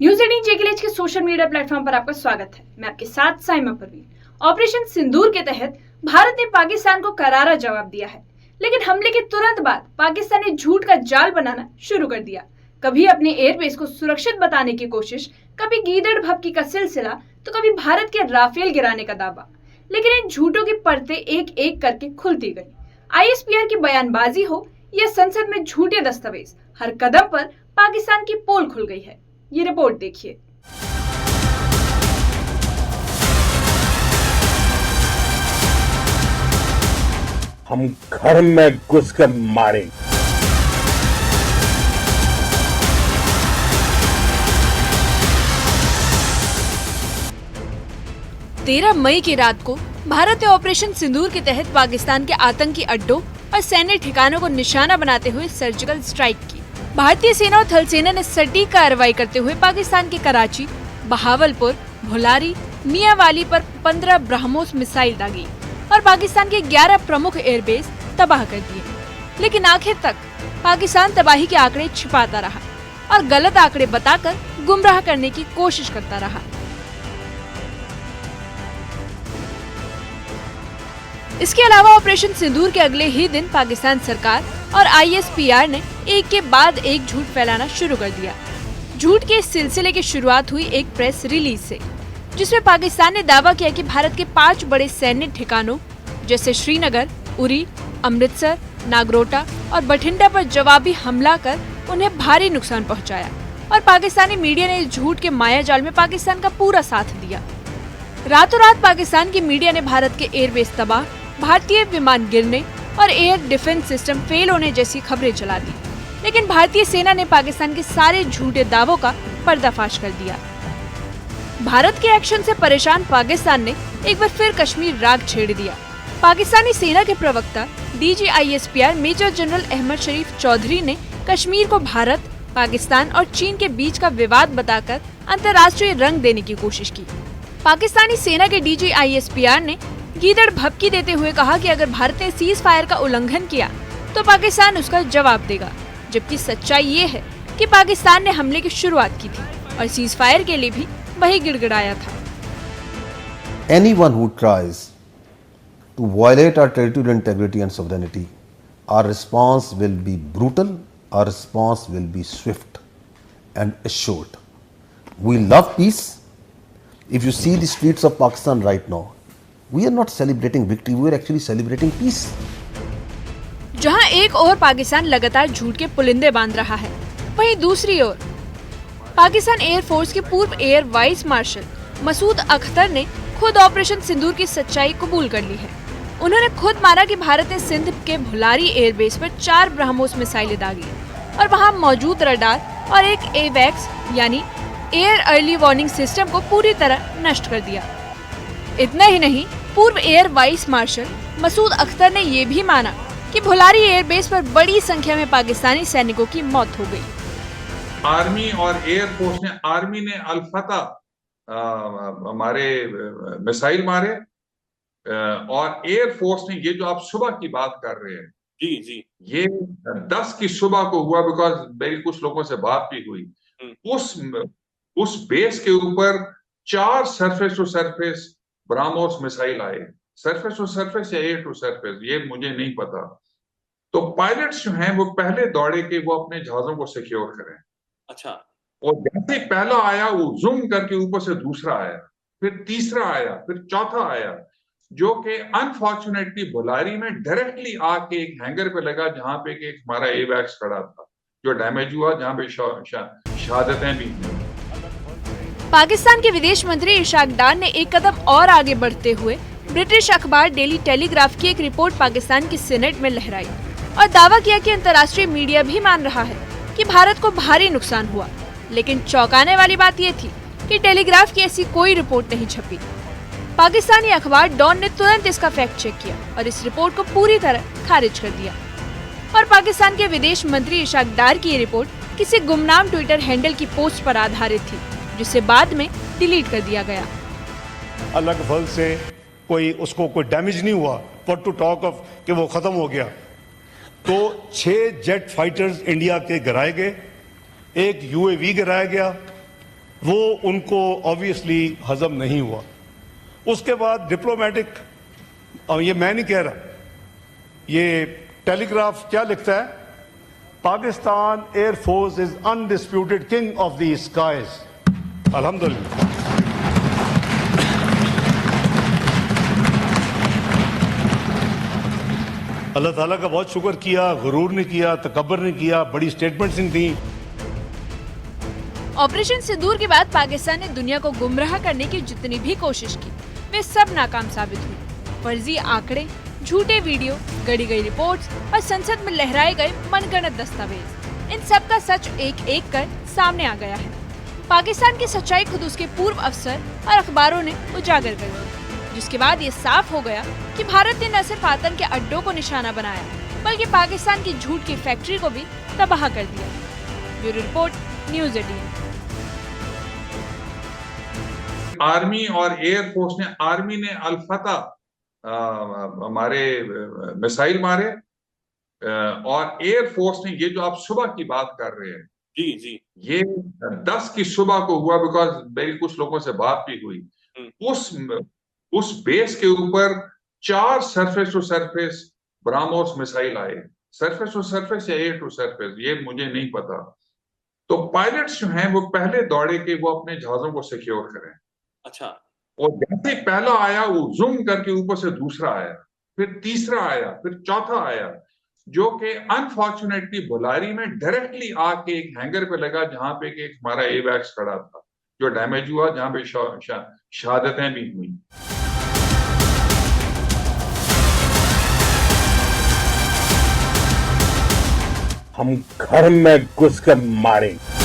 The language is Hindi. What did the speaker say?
न्यूज 18 जेकेएलएच के सोशल मीडिया प्लेटफॉर्म पर आपका स्वागत है। मैं आपके साथ साइमा परवीन। ऑपरेशन सिंदूर के तहत भारत ने पाकिस्तान को करारा जवाब दिया है, लेकिन हमले के तुरंत बाद पाकिस्तान ने झूठ का जाल बनाना शुरू कर दिया। कभी अपने एयरबेस को सुरक्षित बताने की कोशिश, कभी गीदड़ भभकी का सिलसिला, तो कभी भारत के राफेल गिराने का दावा। लेकिन इन झूठों की परतें एक एक करके खुलती गई। आईएसपीआर की बयानबाजी हो या संसद में झूठे दस्तावेज, हर कदम पर पाकिस्तान की पोल खुल गई है। ये रिपोर्ट देखिए। हम घर में घुसकर मारेंगे। 13 मई की रात को भारत ने ऑपरेशन सिंदूर के तहत पाकिस्तान के आतंकी अड्डों और सैन्य ठिकानों को निशाना बनाते हुए सर्जिकल स्ट्राइक की। भारतीय सेना और थल सेना ने सटीक कार्रवाई करते हुए पाकिस्तान के कराची, बहावलपुर, भोलारी, मियांवाली पर 15 ब्रह्मोस मिसाइल दागी और पाकिस्तान के 11 प्रमुख एयरबेस तबाह कर दिए। लेकिन आखिर तक पाकिस्तान तबाही के आंकड़े छिपाता रहा और गलत आंकड़े बताकर गुमराह करने की कोशिश करता रहा। इसके अलावा ऑपरेशन सिंदूर के अगले ही दिन पाकिस्तान सरकार और आईएसपीआर ने एक के बाद एक झूठ फैलाना शुरू कर दिया। झूठ के इस सिलसिले की शुरुआत हुई एक प्रेस रिलीज से, जिसमें पाकिस्तान ने दावा किया कि भारत के 5 बड़े सैन्य ठिकानों जैसे श्रीनगर, उरी, अमृतसर, नागरोटा और बठिंडा पर जवाबी हमला कर उन्हें भारी नुकसान पहुंचाया और पाकिस्तानी मीडिया ने इस झूठ के मायाजाल में पाकिस्तान का पूरा साथ दिया। रातों रात पाकिस्तान की मीडिया ने भारत के एयरबेस तबाह, भारतीय विमान गिरने और एयर डिफेंस सिस्टम फेल होने जैसी खबरें चला दी। लेकिन भारतीय सेना ने पाकिस्तान के सारे झूठे दावों का पर्दाफाश कर दिया। भारत के एक्शन से परेशान पाकिस्तान ने एक बार फिर कश्मीर राग छेड़ दिया। पाकिस्तानी सेना के प्रवक्ता डीजीआईएसपीआर मेजर जनरल अहमद शरीफ चौधरी ने कश्मीर को भारत, पाकिस्तान और चीन के बीच का विवाद बताकर अंतर्राष्ट्रीय रंग देने की कोशिश की। पाकिस्तानी सेना के डीजीआईएसपीआर ने गीदड़ भभकी देते हुए कहा कि अगर भारत ने सीज फायर का उल्लंघन किया तो पाकिस्तान उसका जवाब देगा, जबकि सच्चाई ये है कि पाकिस्तान ने हमले की शुरुआत की थी और सीज फायर के लिए भी वही गिड़गिड़ाया था। Anyone who tries to violate our territorial integrity and sovereignty, our response will be brutal, our response will be swift and assured. We love peace. If you see the streets of Pakistan right now, we are not celebrating victory, we are actually celebrating peace. जहां एक ओर पाकिस्तान लगातार झूठ के पुलिंदे बांध रहा है, वहीं दूसरी ओर पाकिस्तान एयरफोर्स के पूर्व air vice marshal Masood Akhtar ने खुद ऑपरेशन सिंदूर की सच्चाई कबूल कर ली है। उन्होंने खुद माना कि भारत ने सिंध के भुलारी एयरबेस पर 4 ब्रह्मोस मिसाइलें दागी और वहां मौजूद रडार और एक एवैक्स यानी एयर अर्ली वार्निंग सिस्टम को पूरी तरह नष्ट कर दिया। इतना ही नहीं, पूर्व air vice marshal Masood Akhtar ने ये भी माना कि भुलारी एयरबेस पर बड़ी संख्या में पाकिस्तानी सैनिकों की मौत हो गई। आर्मी और एयरफोर्स ने, आर्मी ने अल-फतह हमारे मिसाइल मारे और एयरफोर्स ने, ये जो आप सुबह की बात कर रहे हैं जी, ये 10 की सुबह को हुआ, बिकॉज मेरी कुछ लोगों से बात भी हुई। उस बेस के ऊपर 4 surface to surface BrahMos missile आए, सरफेस टू सरफेस या एयर टू सरफेस, ये मुझे नहीं पता। तो पायलट्स जो हैं वो पहले दौड़े कि वो अपने जहाजों को सिक्योर करें। अच्छा। और जैसे पहला आया वो जूम करके ऊपर से दूसरा आया, फिर तीसरा आया, फिर चौथा आया, जो कि अनफॉर्चुनेटली भुलारी में डायरेक्टली आके एक हैंगर पे लगा जहां पे एक हमारा एवैक्स खड़ा था, जो डैमेज हुआ, जहां पे शहादतें भी हुई। पाकिस्तान के विदेश मंत्री इशाक डार ने एक कदम और आगे बढ़ते हुए ब्रिटिश अखबार डेली टेलीग्राफ की एक रिपोर्ट पाकिस्तान की सीनेट में लहराई और दावा किया कि अंतर्राष्ट्रीय मीडिया भी मान रहा है कि भारत को भारी नुकसान हुआ। लेकिन चौंकाने वाली बात ये थी कि टेलीग्राफ की ऐसी कोई रिपोर्ट नहीं छपी। पाकिस्तानी अखबार डॉन ने तुरंत इसका फैक्ट चेक किया और इस रिपोर्ट को पूरी तरह खारिज कर दिया। और पाकिस्तान के विदेश मंत्री इशाक डार की ये रिपोर्ट किसी गुमनाम ट्विटर हैंडल की पोस्ट पर आधारित थी, जिसे बाद में डिलीट कर दिया गया। अलग फल से उसको कोई डैमेज नहीं हुआ, व्हाट टू टॉक ऑफ कि वो खत्म हो गया। तो 6 जेट फाइटर्स इंडिया के गिराए गए, एक यूएवी गिराया गया, वो उनको ऑब्वियसली हजम नहीं हुआ। उसके बाद डिप्लोमेटिक, और ये मैं नहीं कह रहा, ये टेलीग्राफ क्या लिखता है, Pakistan air force is undisputed king of the skies. अल्हम्दुलिल्लाह। अल्लाह ताला का बहुत शुक्र किया, गुरूर नहीं किया, तकब्बर नहीं किया, बड़ी स्टेटमेंट्स नहीं दी। ऑपरेशन सिंदूर के बाद पाकिस्तान ने दुनिया को गुमराह करने की जितनी भी कोशिश की, वे सब नाकाम साबित हुई। फर्जी आंकड़े, झूठे वीडियो, गढ़ी गई रिपोर्ट्स और संसद में लहराए गए मनगढ़ंत दस्तावेज, इन सब का सच एक एक कर सामने आ गया है। पाकिस्तान की सच्चाई खुद उसके पूर्व अफसर और अखबारों ने उजागर कर दी, जिसके बाद ये साफ हो गया कि भारत ने न सिर्फ आतंक के अड्डों को निशाना बनाया, बल्कि पाकिस्तान की झूठ की फैक्ट्री को भी तबाह कर दिया। Bureau report, news 18। आर्मी और एयरफोर्स ने, आर्मी ने अल-फतह हमारे मिसाइल मारे, और एयरफोर्स ने ये जो आप सुबह की बात कर रहे हैं, जी जी, ये 10 की सुबह को हुआ, बिकॉज मेरी कुछ लोगों से बात भी हुई। उस बेस के ऊपर 4 surface to surface BrahMos missile आए, सरफेस टू सरफेस या एयर टू सरफेस, ये मुझे नहीं पता। तो पायलट्स जो हैं वो पहले दौड़े कि वो अपने जहाजों को सिक्योर करें। अच्छा, और जैसे पहला आया वो जूम करके ऊपर से दूसरा आया, फिर तीसरा आया, फिर चौथा आया, जो कि अनफॉर्चुनेटली बुलारी में डायरेक्टली आके एक हैंगर पे लगा, जहां पे एक हमारा एवैक्स खड़ा था, जो डैमेज हुआ, जहां पे शहादतें भी हुई। हम घर में घुसकर मारेंगे।